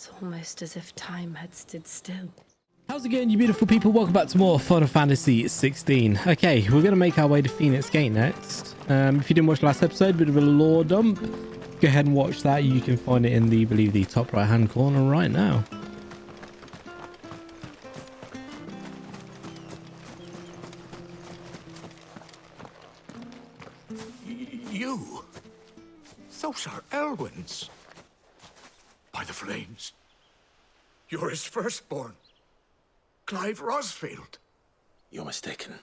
It's almost as if time had stood still. How's it going, you beautiful people? Welcome back to more Final Fantasy 16. Okay, we're going to make our way to Phoenix Gate next. If you didn't watch the last episode, bit of a lore dump, go ahead and watch that. You can find it in the, I believe, the top right hand corner right now. You? Those are Elwyn's. By the flames. You're his firstborn. Clive Rosfield. You're mistaken.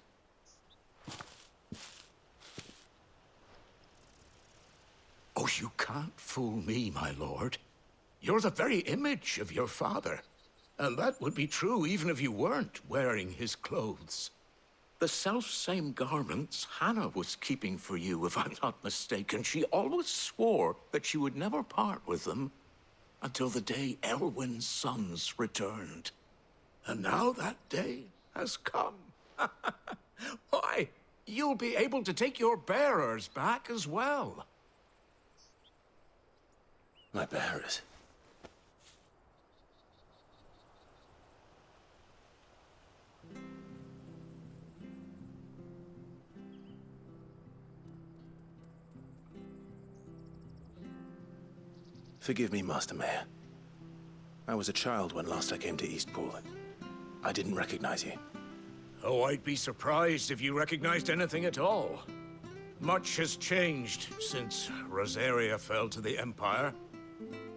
Oh, you can't fool me, my lord. You're the very image of your father. And that would be true even if you weren't wearing his clothes. The self-same garments Hannah was keeping for you, if I'm not mistaken. She always swore that she would never part with them until the day Elwyn's sons returned. And now that day has come. Why, you'll be able to take your bearers back as well. My bearers? Forgive me, Master Mayor. I was a child when last I came to Eastpool. I didn't recognize you. Oh, I'd be surprised if you recognized anything at all. Much has changed since Rosaria fell to the Empire.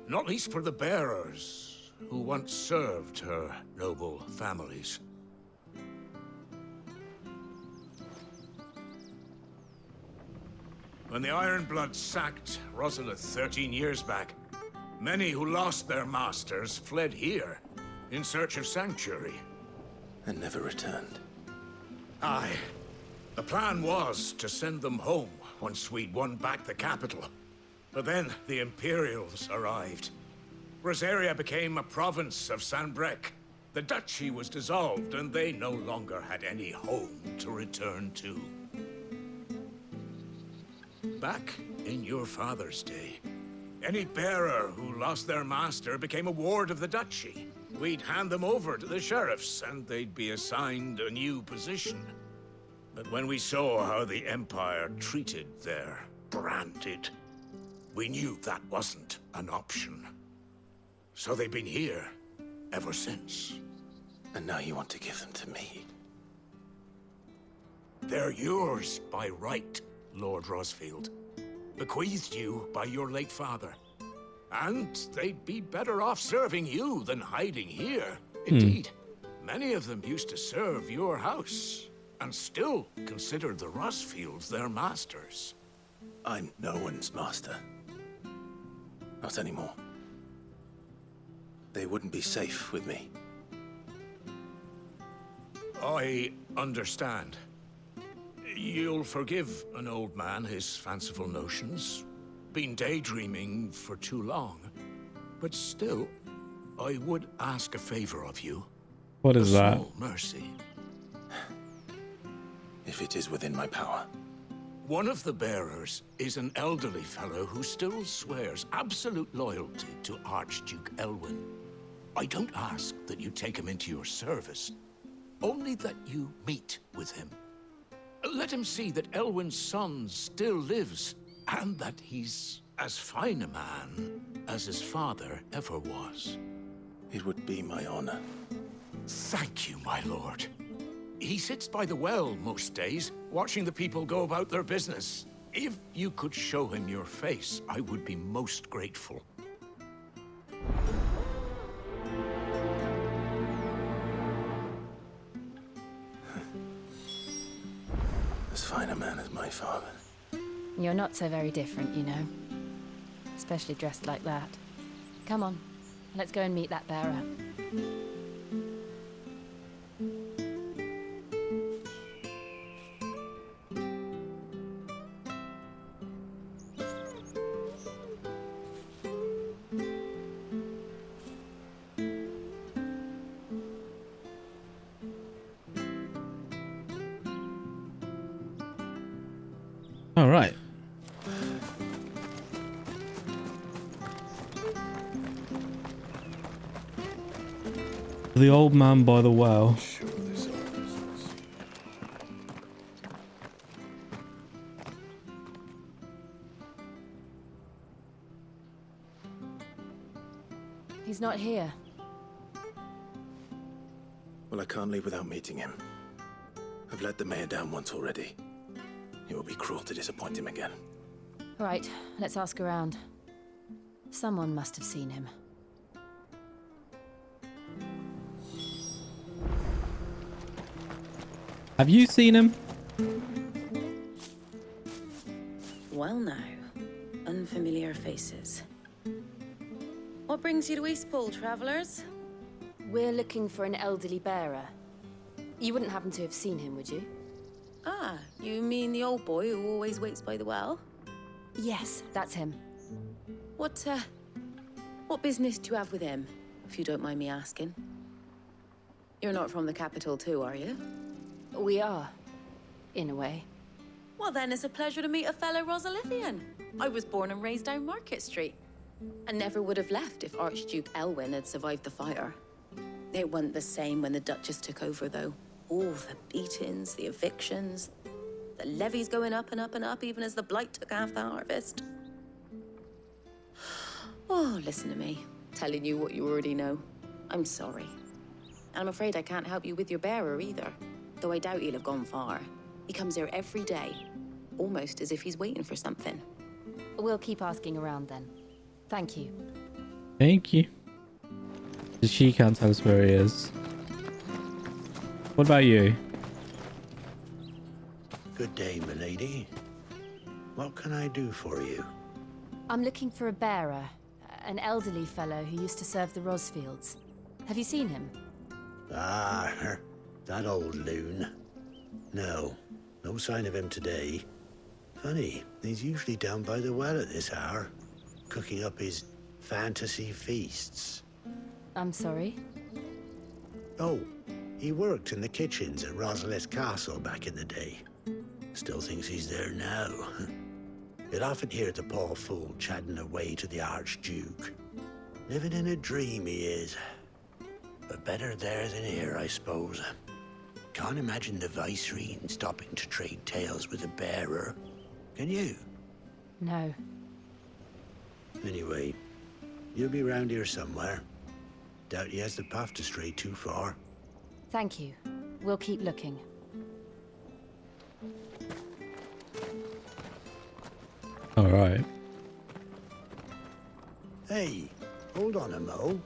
Not least for the bearers, who once served her noble families. When the Ironbloods sacked Rosalith 13 years back, many who lost their masters fled here in search of sanctuary. And never returned. Aye. The plan was to send them home once we'd won back the capital. But then the Imperials arrived. Rosaria became a province of Sanbreque. The duchy was dissolved, and they no longer had any home to return to. Back in your father's day, any bearer who lost their master became a ward of the duchy. We'd hand them over to the sheriffs, and they'd be assigned a new position. But when we saw how the Empire treated their branded, we knew that wasn't an option. So they've been here ever since. And now you want to give them to me? They're yours by right, Lord Rosfield. Bequeathed you by your late father. And they'd be better off serving you than hiding here. Indeed, many of them used to serve your house, and still considered the Rosfields their masters. I'm no one's master. Not anymore. They wouldn't be safe with me. I understand. You'll forgive an old man his fanciful notions. Been daydreaming for too long. But still, I would ask a favor of you. What is that? Small mercy. If it is within my power. One of the bearers is an elderly fellow who still swears absolute loyalty to Archduke Elwyn. I don't ask that you take him into your service, only that you meet with him. Let him see that Elwyn's son still lives, and that he's as fine a man as his father ever was. It would be my honor. Thank you, my lord. He sits by the well most days, watching the people go about their business. If you could show him your face, I would be most grateful. As fine a man as my father. You're not so very different, you know. Especially dressed like that. Come on, let's go and meet that bearer. All right. The old man by the well. Sure, this office. He's not here. Well, I can't leave without meeting him. I've let the mayor down once already. It would be cruel to disappoint him again. Right, let's ask around. Someone must have seen him. Have you seen him? Well now, unfamiliar faces. What brings you to Eastpool, travellers? We're looking for an elderly bearer. You wouldn't happen to have seen him, would you? Ah, you mean the old boy who always waits by the well? Yes, that's him. What business do you have with him, if you don't mind me asking? You're not from the capital too, are you? We are, in a way. Well then, it's a pleasure to meet a fellow Rosalithian. I was born and raised down Market Street. And never would have left if Archduke Elwyn had survived the fire. It wasn't the same when the Duchess took over, though. All the beatings, the evictions, the levies going up and up and up, even as the Blight took half the harvest. Oh, listen to me, telling you what you already know. I'm sorry. And I'm afraid I can't help you with your bearer either, though I doubt he'll have gone far. He comes here every day, almost as if he's waiting for something. We'll keep asking around then. Thank you. Thank you. She can't tell us where he is. What about you? Good day, milady. What can I do for you? I'm looking for a bearer, an elderly fellow who used to serve the Rosfields. Have you seen him? Ah, that old loon. No sign of him today. Funny, he's usually down by the well at this hour, cooking up his fantasy feasts. I'm sorry? Oh, he worked in the kitchens at Rosalith Castle back in the day. Still thinks he's there now. You'd often hear the poor fool chatting away to the Archduke. Living in a dream he is. But better there than here, I suppose. Can't imagine the Viceroy stopping to trade tales with a bearer. Can you? No. Anyway, you'll be round here somewhere. Doubt he has the path to stray too far. Thank you. We'll keep looking. All right. Hey, hold on a mo.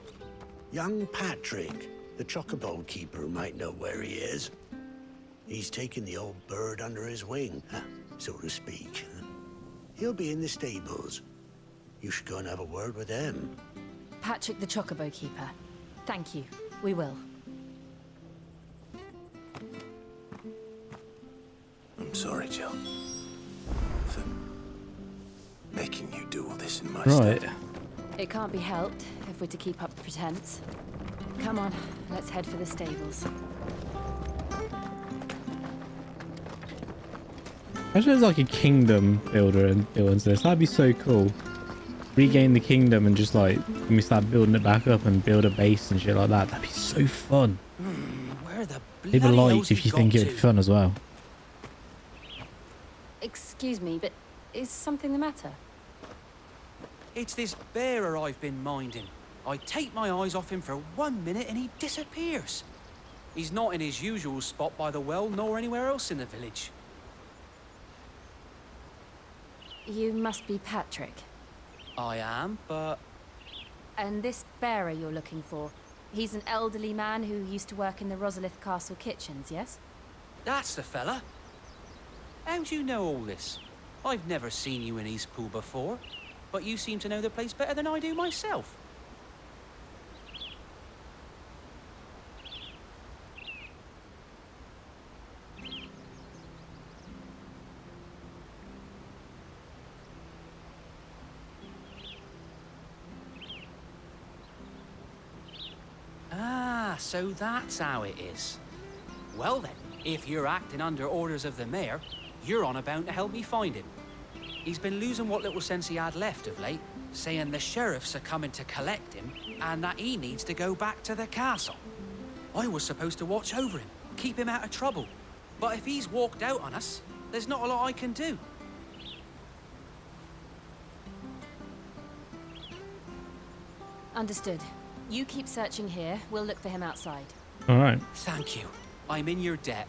Young Patrick, the chocobo keeper, might know where he is. He's taken the old bird under his wing, so to speak. He'll be in the stables. You should go and have a word with him. Patrick the Chocobo Keeper. Thank you. We will. I'm sorry, Jill, for making you do all this in my Right. stead. It can't be helped if we're to keep up the pretense. Come on, let's head for the stables. Imagine there's like a kingdom builder and buildings this. That'd be so cool. Regain the kingdom and just like let me start building it back up and build a base and shit like that. That'd be so fun. Where the Leave a bloody like hell's if he you think got it'd be to? fun as well. Excuse me, but is something the matter? It's this bearer I've been minding. I take my eyes off him for 1 minute and he disappears. He's not in his usual spot by the well, nor anywhere else in the village. You must be Patrick. I am, but And this bearer you're looking for, he's an elderly man who used to work in the Rosalith Castle kitchens, yes? that's the fella. How do you know all this? I've never seen you in Eastpool before, but you seem to know the place better than I do myself. Ah, so that's how it is. Well then, if you're acting under orders of the mayor, you're on about to help me find him. He's been losing what little sense he had left of late, saying the sheriffs are coming to collect him and that he needs to go back to the castle. I was supposed to watch over him, keep him out of trouble. But if he's walked out on us, there's not a lot I can do. Understood. You keep searching here. We'll look for him outside. All right. Thank you. I'm in your debt.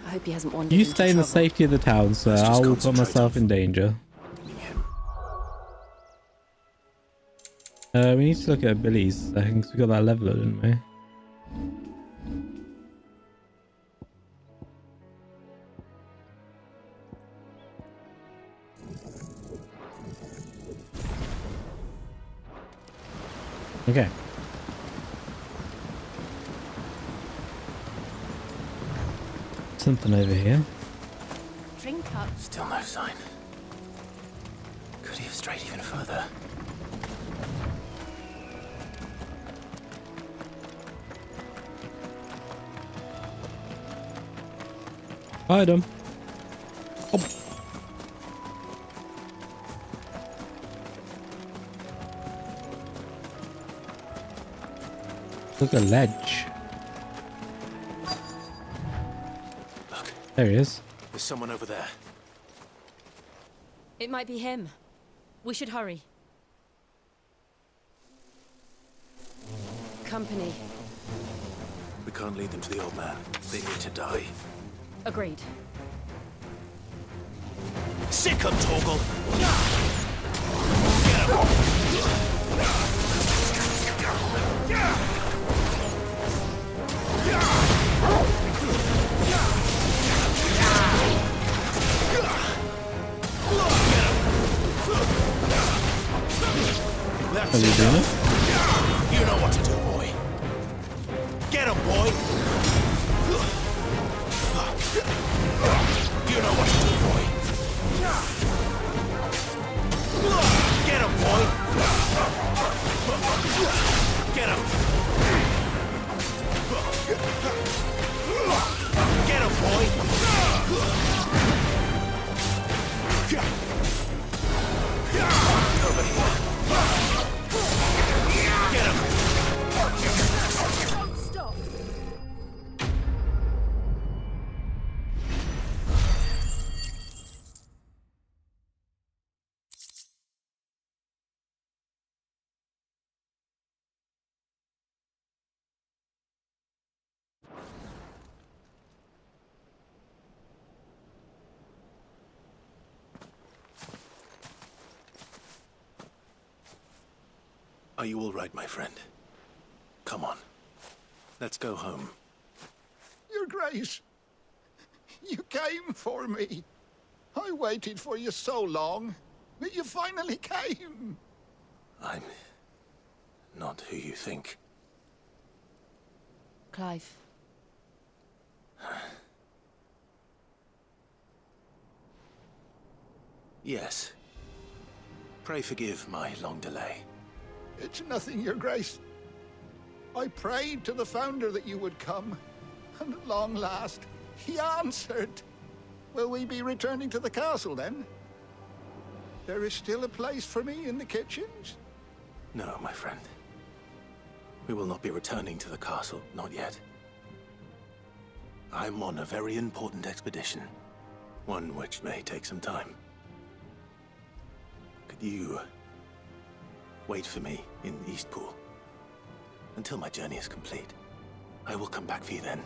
I hope he hasn't wandered You into stay in the trouble. safety of the town, sir. Let's just I will put concentrate myself on in danger. finding him. We need to look at Billy's because we got that leveler, didn't we? Okay. Something over here. Drink up. Still no sign. Could he have strayed even further? Item. Oh. Look at ledge. Look, There he is. there's someone over there. It might be him. We should hurry. Company. We can't lead them to the old man. They need to die. Agreed. Sick him, Torgal! Are you doing it? You know what to do, boy. Get him, boy! You know what to do, boy. Get him, boy! Get him! Get him, boy! Nobody here. Get him! Stop. Are you all right, my friend? Come on. Let's go home. Your Grace, you came for me. I waited for you so long, but you finally came. I'm not who you think. Clive. Yes. Pray forgive my long delay. It's nothing, Your Grace. I prayed to the Founder that you would come, and at long last, he answered. Will we be returning to the castle, then? There is still a place for me in the kitchens? No, my friend. We will not be returning to the castle, not yet. I'm on a very important expedition, one which may take some time. Could you wait for me in Eastpool until my journey is complete? I will come back for you then.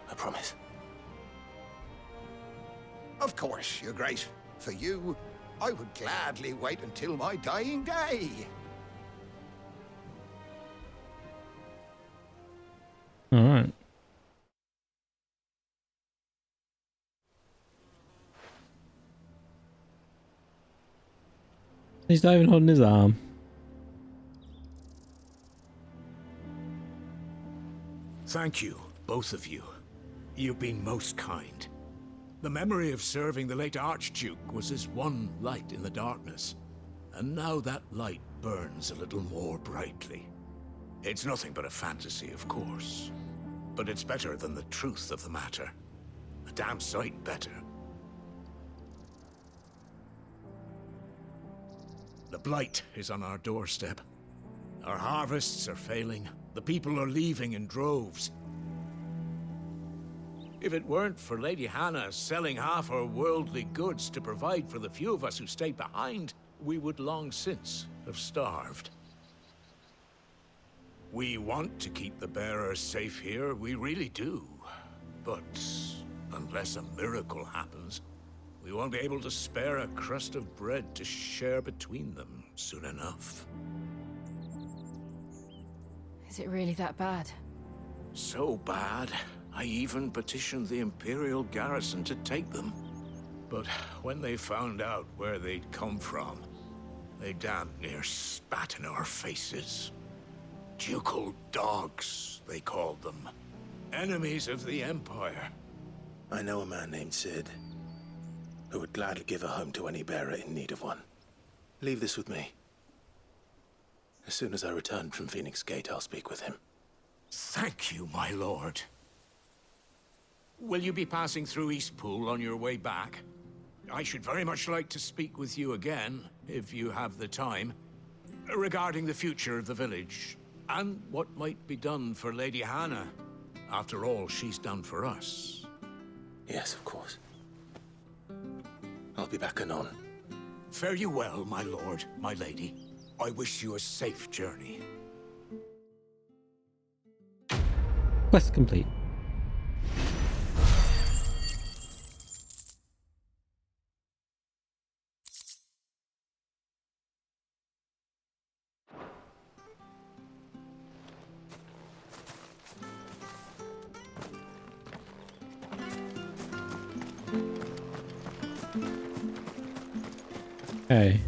I promise. Of course, Your Grace. For you, I would gladly wait until my dying day. All right. He's not even holding his arm. Thank you, both of you. You've been most kind. The memory of serving the late Archduke was as one light in the darkness, and now that light burns a little more brightly. It's nothing but a fantasy, of course, but it's better than the truth of the matter. A damn sight better. The Blight is on our doorstep. Our harvests are failing. The people are leaving in droves. If it weren't for Lady Hannah selling half her worldly goods to provide for the few of us who stayed behind, we would long since have starved. We want to keep the bearers safe here, we really do. But unless a miracle happens, we won't be able to spare a crust of bread to share between them soon enough. Is it really that bad? So bad, I even petitioned the Imperial garrison to take them. But when they found out where they'd come from, they damn near spat in our faces. Ducal dogs, they called them. Enemies of the Empire. I know a man named Sid, who would gladly give a home to any bearer in need of one. Leave this with me. As soon as I return from Phoenix Gate, I'll speak with him. Thank you, my lord. Will you be passing through Eastpool on your way back? I should very much like to speak with you again, if you have the time, regarding the future of the village, and what might be done for Lady Hannah. After all she's done for us. Yes, of course. I'll be back anon. Fare you well, my lord, my lady. I wish you a safe journey. Quest complete. Okay.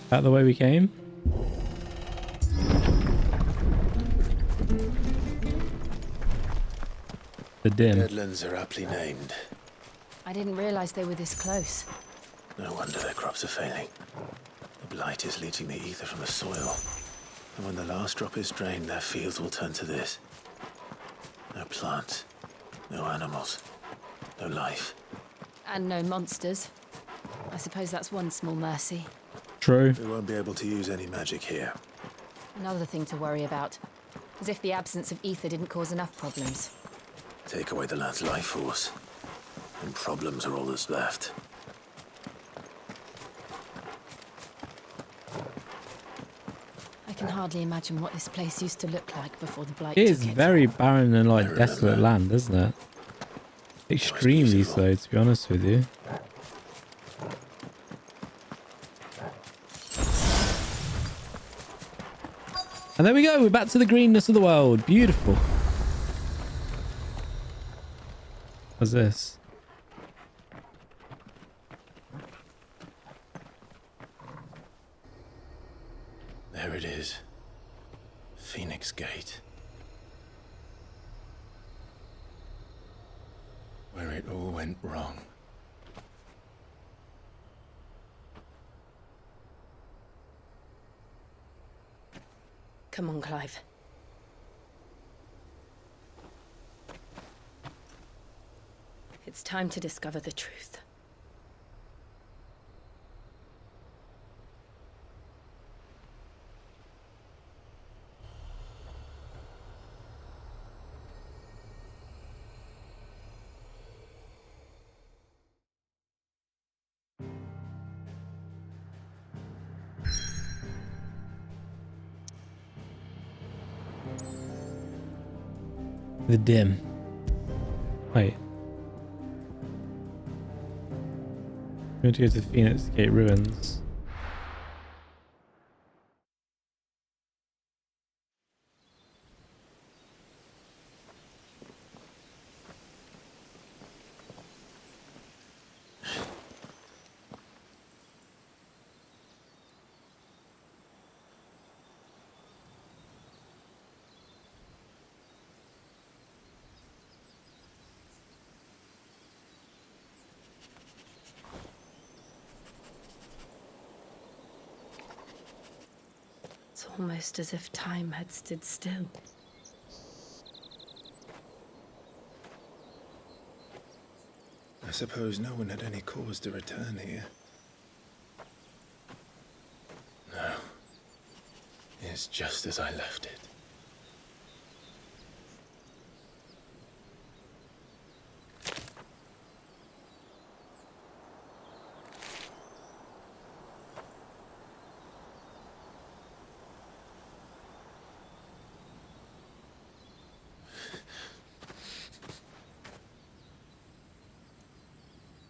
That the way we came? The dim. Deadlands are aptly named. I didn't realize they were this close. No wonder their crops are failing. The Blight is leaching the ether from the soil. And when the last drop is drained, their fields will turn to this. No plants, no animals, no life. And no monsters. I suppose that's one small mercy. True. We won't be able to use any magic here. Another thing to worry about. As if the absence of ether didn't cause enough problems. Take away the lad's life force, and problems are all that's left. I can hardly imagine what this place used to look like before the Blight It took is it. very barren and like remember. desolate land, isn't it? Extremely beautiful. so, to be honest with you. And there we go, we're back to the greenness of the world. Beautiful. What's this? There it is. Phoenix Gate. Where it all went wrong. Come on, Clive. It's time to discover the truth. The dim. Wait. I'm going to go to the Phoenix Gate ruins. It's almost as if time had stood still. A suppose no one had any cause to return here. No. It's just as I left it.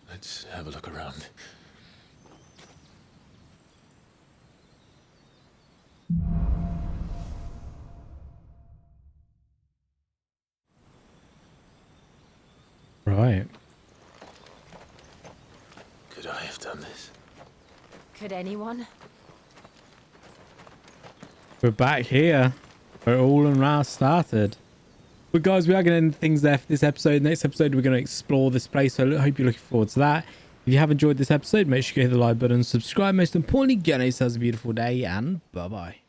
Let's have a look around. Right. Could I have done this? Could anyone? We're back here where all and started. But guys, we are going to end things there for this episode. Next episode, we're going to explore this place. So I hope you're looking forward to that. If you have enjoyed this episode, make sure you hit the like button, subscribe. Most importantly, get yourselves a beautiful day, and bye-bye.